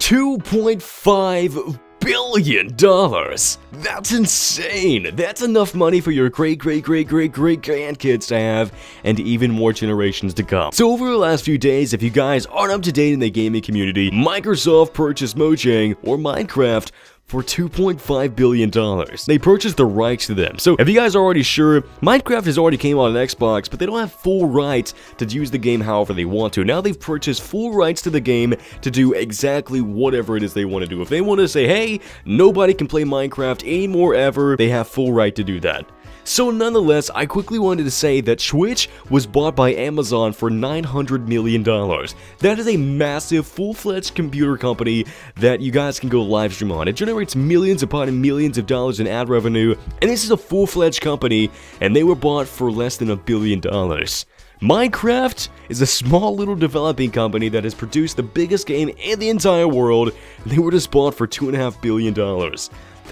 $2.5 billion. That's insane. That's enough money for your great-great-great-great-great-grandkids to have, and even more generations to come. So over the last few days, if you guys aren't up to date in the gaming community, Microsoft purchased Mojang, or Minecraft, for $2.5 billion. They purchased the rights to them. So if you guys are already sure, Minecraft has already came out on Xbox, but they don't have full rights to use the game however they want to. Now they've purchased full rights to the game to do exactly whatever it is they want to do. If they want to say, hey, nobody can play Minecraft anymore ever, they have full right to do that. So nonetheless, I quickly wanted to say that Twitch was bought by Amazon for $900 million. That is a massive, full-fledged computer company that you guys can go live stream on. It generates millions upon millions of dollars in ad revenue, and this is a full-fledged company, and they were bought for less than $1 billion. Minecraft is a small little developing company that has produced the biggest game in the entire world, and they were just bought for $2.5 billion.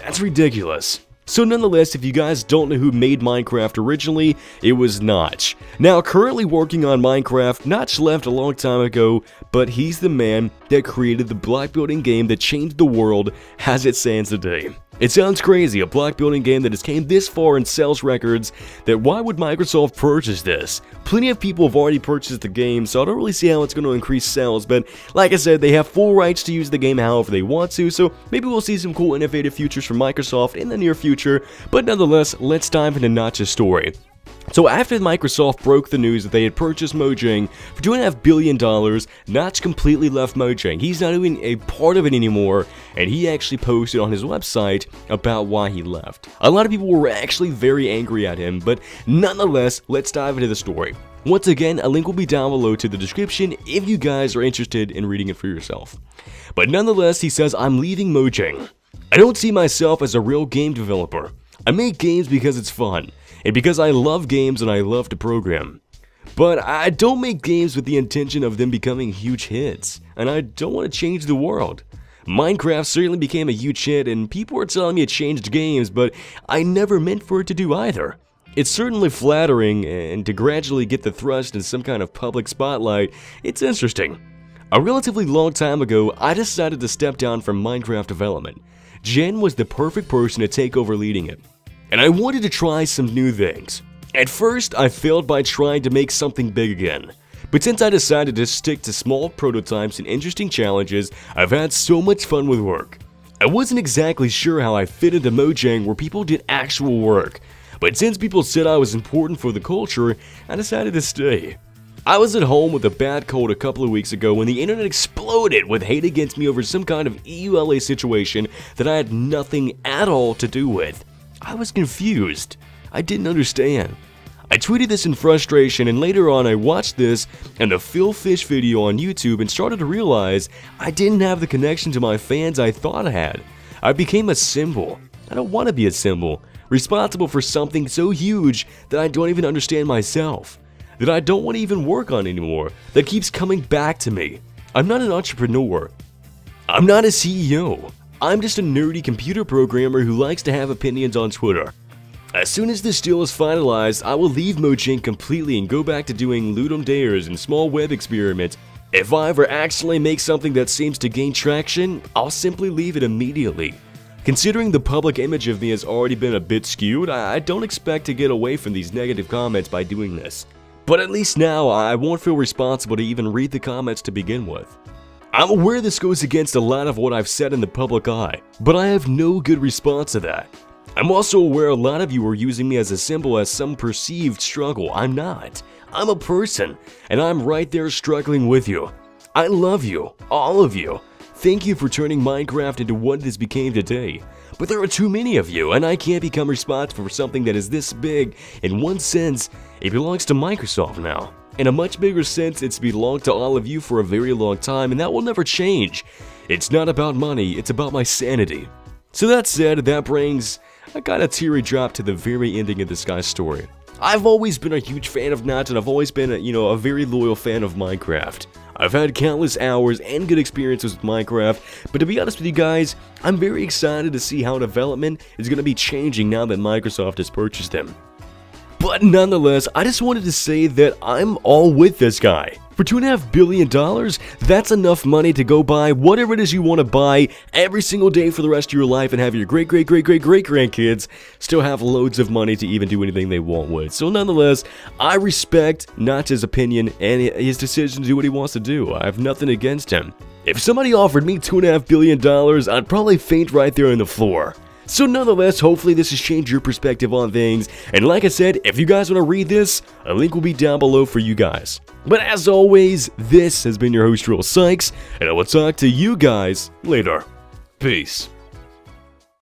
That's ridiculous. So nonetheless, if you guys don't know who made Minecraft originally, it was Notch. Now, currently working on Minecraft, Notch left a long time ago, but he's the man that created the block building game that changed the world as it stands today. It sounds crazy, a block building game that has came this far in sales records, that why would Microsoft purchase this? Plenty of people have already purchased the game, so I don't really see how it's going to increase sales, but like I said, they have full rights to use the game however they want to, so maybe we'll see some cool innovative futures from Microsoft in the near future, but nonetheless, let's dive into Notch's story. So after Microsoft broke the news that they had purchased Mojang for $2.5 billion, Notch completely left Mojang. He's not even a part of it anymore, and he actually posted on his website about why he left. A lot of people were actually very angry at him, but nonetheless, let's dive into the story. Once again, a link will be down below to the description if you guys are interested in reading it for yourself. But nonetheless, he says, I'm leaving Mojang. I don't see myself as a real game developer. I make games because it's fun, and because I love games and I love to program. But I don't make games with the intention of them becoming huge hits, and I don't want to change the world. Minecraft certainly became a huge hit, and people were telling me it changed games, but I never meant for it to do either. It's certainly flattering, and to gradually get the thrust in some kind of public spotlight, it's interesting. A relatively long time ago, I decided to step down from Minecraft development. Jen was the perfect person to take over leading it, and I wanted to try some new things. At first, I failed by trying to make something big again, but since I decided to stick to small prototypes and interesting challenges, I've had so much fun with work. I wasn't exactly sure how I fit into Mojang where people did actual work, but since people said I was important for the culture, I decided to stay. I was at home with a bad cold a couple of weeks ago when the internet exploded with hate against me over some kind of EULA situation that I had nothing at all to do with. I was confused. I didn't understand. I tweeted this in frustration, and later on I watched this and the Phil Fish video on YouTube and started to realize I didn't have the connection to my fans I thought I had. I became a symbol. I don't want to be a symbol, responsible for something so huge that I don't even understand myself, that I don't want to even work on anymore, that keeps coming back to me. I'm not an entrepreneur. I'm not a CEO. I'm just a nerdy computer programmer who likes to have opinions on Twitter. As soon as this deal is finalized, I will leave Mojang completely and go back to doing Ludum Dares and small web experiments. If I ever accidentally make something that seems to gain traction, I'll simply leave it immediately. Considering the public image of me has already been a bit skewed, I don't expect to get away from these negative comments by doing this. But at least now, I won't feel responsible to even read the comments to begin with. I'm aware this goes against a lot of what I've said in the public eye, but I have no good response to that. I'm also aware a lot of you are using me as a symbol as some perceived struggle. I'm not. I'm a person, and I'm right there struggling with you. I love you, all of you. Thank you for turning Minecraft into what it has become today. But there are too many of you, and I can't become responsible for something that is this big. In one sense, it belongs to Microsoft now. In a much bigger sense, it's belonged to all of you for a very long time, and that will never change. It's not about money, it's about my sanity. So that said, that brings a kind of teary drop to the very ending of this guy's story. I've always been a huge fan of Notch, and I've always been a very loyal fan of Minecraft. I've had countless hours and good experiences with Minecraft, but to be honest with you guys, I'm very excited to see how development is going to be changing now that Microsoft has purchased them. But nonetheless, I just wanted to say that I'm all with this guy. For $2.5 billion, that's enough money to go buy whatever it is you want to buy every single day for the rest of your life and have your great-great-great-great-great-grandkids still have loads of money to even do anything they want with. So nonetheless, I respect Notch's opinion and his decision to do what he wants to do. I have nothing against him. If somebody offered me $2.5 billion, I'd probably faint right there on the floor. So nonetheless, hopefully this has changed your perspective on things, and like I said, if you guys want to read this, a link will be down below for you guys. But as always, this has been your host RealSykes, and I will talk to you guys later. Peace.